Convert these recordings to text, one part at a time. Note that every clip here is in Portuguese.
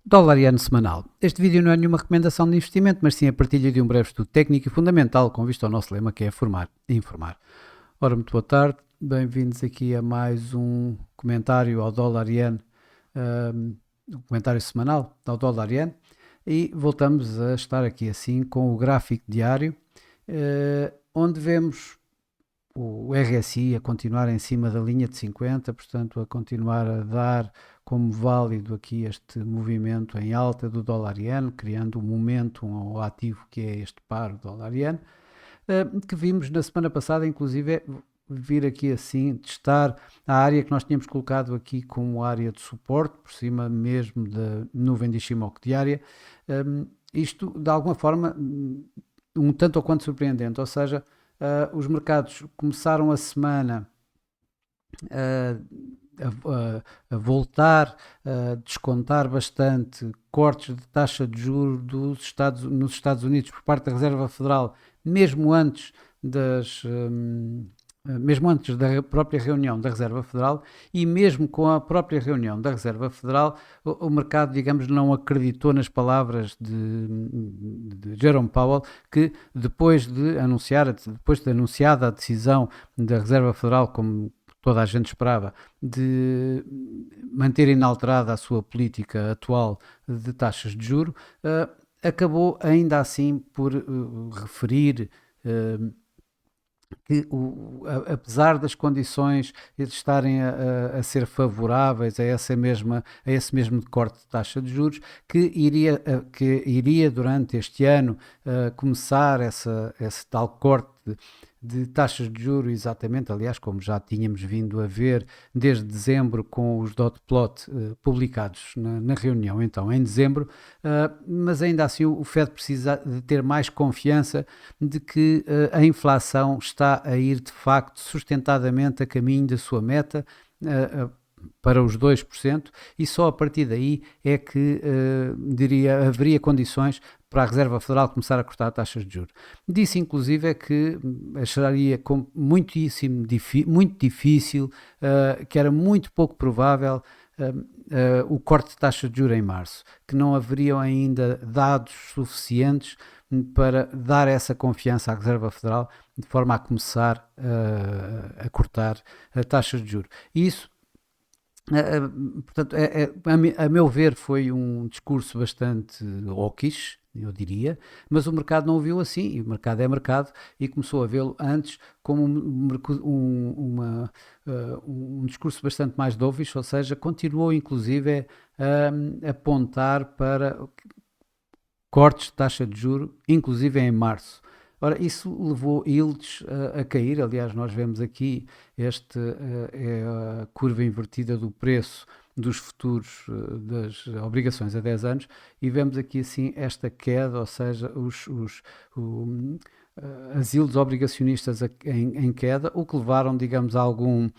Dólar e ano semanal. Este vídeo não é nenhuma recomendação de investimento, mas sim a partilha de um breve estudo técnico e fundamental com vista ao nosso lema, que é formar e informar. Ora, muito boa tarde, bem-vindos aqui a mais um comentário ao dólar yen, um comentário semanal ao dólar yen, e voltamos a estar aqui assim com o gráfico diário, onde vemos o RSI a continuar em cima da linha de 50, portanto a continuar a dar como válido aqui este movimento em alta do dólar-yen, criando um momento ao ativo que é este par dólar-yen, que vimos na semana passada, inclusive vir aqui assim, testar a área que nós tínhamos colocado aqui como área de suporte, por cima mesmo da nuvem de Ishimoku diária. Isto, de alguma forma, um tanto ou quanto surpreendente, ou seja, os mercados começaram a semana a voltar a descontar bastante cortes de taxa de juros nos Estados Unidos por parte da Reserva Federal, mesmo antes mesmo antes da própria reunião da Reserva Federal, e mesmo com a própria reunião da Reserva Federal, o mercado, digamos, não acreditou nas palavras de Jerome Powell, que depois de anunciada a decisão da Reserva Federal, como toda a gente esperava, de manter inalterada a sua política atual de taxas de juro, acabou ainda assim por referir que apesar das condições estarem a ser favoráveis a esse mesmo corte de taxa de juros, que iria durante este ano começar esse tal corte de taxas de juros, exatamente, aliás, como já tínhamos vindo a ver desde dezembro com os dot plot publicados na reunião, então, em dezembro, mas ainda assim o Fed precisa de ter mais confiança de que a inflação está a ir, de facto, sustentadamente a caminho da sua meta, para os 2%, e só a partir daí é que, haveria condições para a Reserva Federal começar a cortar taxas de juros. Disse, inclusive, é que acharia muito difícil, que era muito pouco provável o corte de taxas de juros em março, que não haveriam ainda dados suficientes para dar essa confiança à Reserva Federal de forma a começar a cortar taxas de juros. E isso, portanto, a meu ver, foi um discurso bastante hawkish, eu diria, mas o mercado não o viu assim, e o mercado é mercado, e começou a vê-lo antes como um discurso bastante mais dovish, ou seja, continuou inclusive a apontar para cortes de taxa de juro, inclusive em março. Ora, isso levou yields a cair. Aliás, nós vemos aqui é a curva invertida do preço dos futuros das obrigações a 10 anos, e vemos aqui assim esta queda, ou seja, as yields obrigacionistas em queda, o que levaram, digamos, a alguma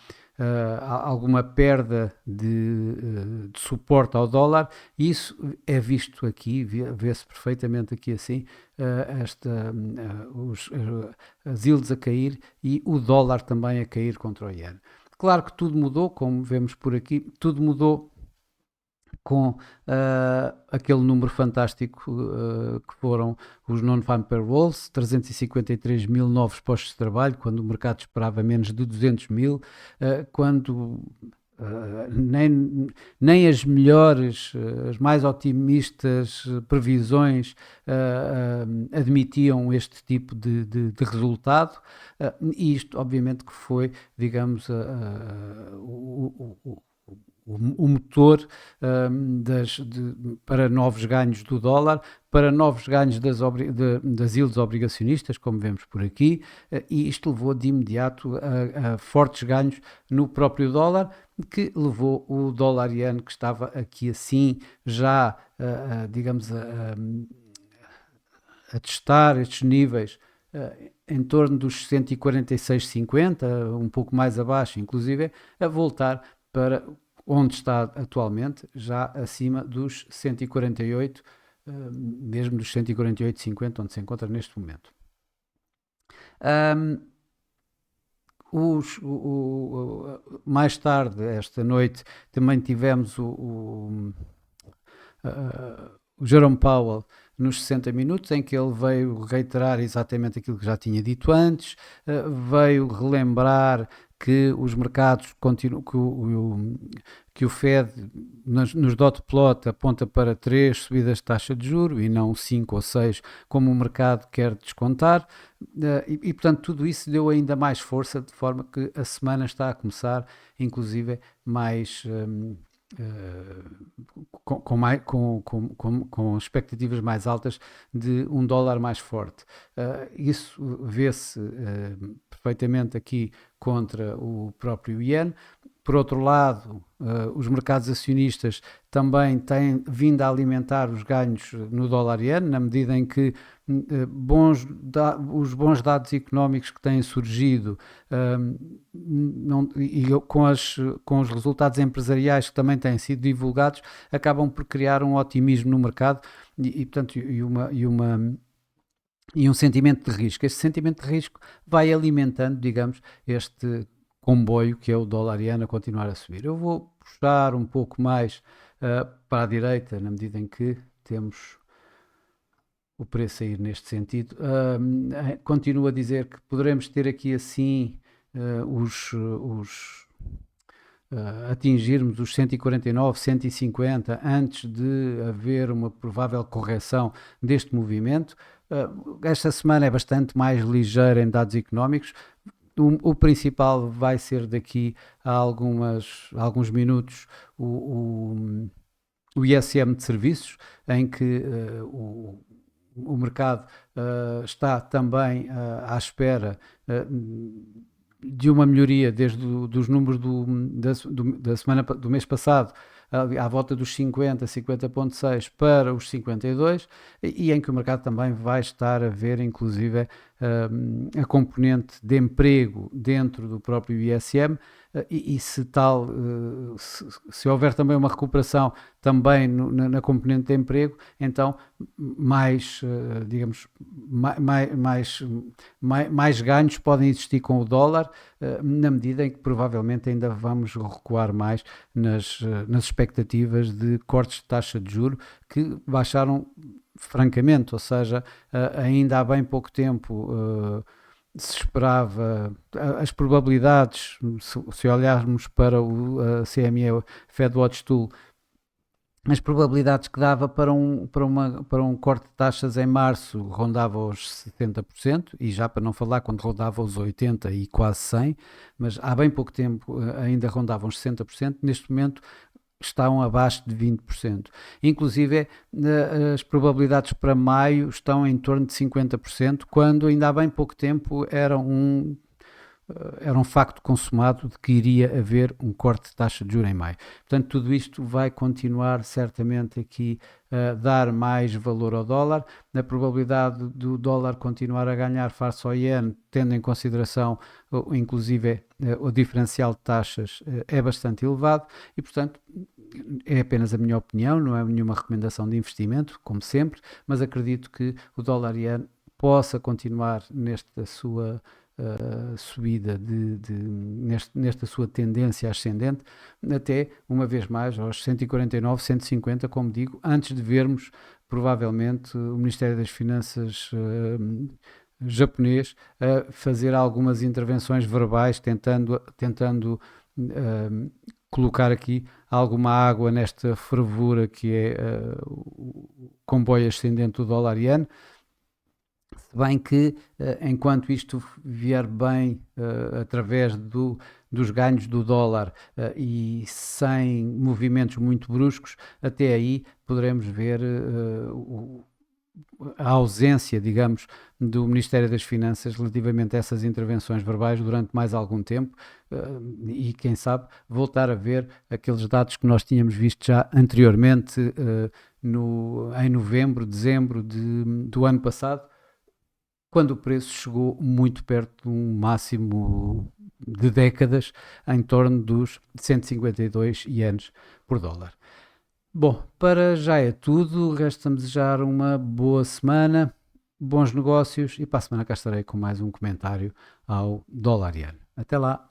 perda de suporte ao dólar, e isso é visto aqui, vê-se perfeitamente aqui assim, as yields a cair e o dólar também a cair contra o iene. Claro que tudo mudou, como vemos por aqui, tudo mudou com aquele número fantástico que foram os non-farm payrolls, 353 mil novos postos de trabalho, quando o mercado esperava menos de 200 mil, quando nem as melhores, as mais otimistas previsões admitiam este tipo de resultado, e isto obviamente que foi, digamos, o motor para novos ganhos do dólar, para novos ganhos das yields obrigacionistas, como vemos por aqui, e isto levou de imediato a fortes ganhos no próprio dólar, que levou o dólar iene, que estava aqui assim já, digamos, a testar estes níveis em torno dos 146,50, um pouco mais abaixo, inclusive, a voltar para onde está atualmente, já acima dos 148, mesmo dos 148,50, onde se encontra neste momento. Mais tarde, esta noite, também tivemos o Jerome Powell nos 60 minutos, em que ele veio reiterar exatamente aquilo que já tinha dito antes, veio relembrar que os mercados continuam, que o Fed nos dot plot aponta para 3 subidas de taxa de juro e não 5 ou 6 como o mercado quer descontar, portanto tudo isso deu ainda mais força, de forma que a semana está a começar inclusive mais com expectativas mais altas de um dólar mais forte. Isso vê-se perfeitamente aqui contra o próprio iene. Por outro lado, os mercados acionistas também têm vindo a alimentar os ganhos no dólar-iene, na medida em que os bons dados económicos que têm surgido e com os resultados empresariais que também têm sido divulgados, acabam por criar um otimismo no mercado portanto, e um sentimento de risco. Este sentimento de risco vai alimentando, digamos, este comboio que é o dólar-iene a continuar a subir. Eu vou puxar um pouco mais para a direita, na medida em que temos o preço a ir neste sentido. Continuo a dizer que poderemos ter aqui assim atingirmos os 149, 150 antes de haver uma provável correção deste movimento. Esta semana é bastante mais ligeira em dados económicos. O principal vai ser daqui a alguns minutos o ISM de serviços, em que o mercado está também à espera de uma melhoria desde dos números da semana do mês passado, à volta dos 50.6 para os 52, e em que o mercado também vai estar a ver inclusive a componente de emprego dentro do próprio ISM, e se houver também uma recuperação também na componente de emprego, então digamos, mais ganhos podem existir com o dólar, na medida em que provavelmente ainda vamos recuar mais nas expectativas de cortes de taxa de juro, que baixaram francamente, ou seja, ainda há bem pouco tempo se esperava, as probabilidades, se olharmos para o CME Fed Watch Tool, as probabilidades que dava para um corte de taxas em março rondava os 70%, e já para não falar quando rondava os 80% e quase 100%, mas há bem pouco tempo ainda rondavam os 60%, neste momento estão abaixo de 20%. Inclusive, as probabilidades para maio estão em torno de 50%, quando ainda há bem pouco tempo era um facto consumado de que iria haver um corte de taxa de juros em maio. Portanto, tudo isto vai continuar certamente aqui a dar mais valor ao dólar. A probabilidade do dólar continuar a ganhar face ao iene, tendo em consideração inclusive o diferencial de taxas, é bastante elevado, e portanto é apenas a minha opinião, não é nenhuma recomendação de investimento, como sempre, mas acredito que o dólar-iene possa continuar nesta sua subida, nesta sua tendência ascendente, até uma vez mais aos 149, 150, como digo, antes de vermos provavelmente o Ministério das Finanças japonês a fazer algumas intervenções verbais, tentando colocar aqui alguma água nesta fervura que é o comboio ascendente do dólar-iene. Se bem que, enquanto isto vier bem através dos ganhos do dólar e sem movimentos muito bruscos, até aí poderemos ver a ausência, digamos, do Ministério das Finanças relativamente a essas intervenções verbais durante mais algum tempo, e quem sabe voltar a ver aqueles dados que nós tínhamos visto já anteriormente em novembro, dezembro do ano passado, quando o preço chegou muito perto de um máximo de décadas, em torno dos 152 ienes por dólar. Bom, para já é tudo, resta-me desejar uma boa semana, bons negócios, e para a semana cá estarei com mais um comentário ao dólar-iene. Até lá!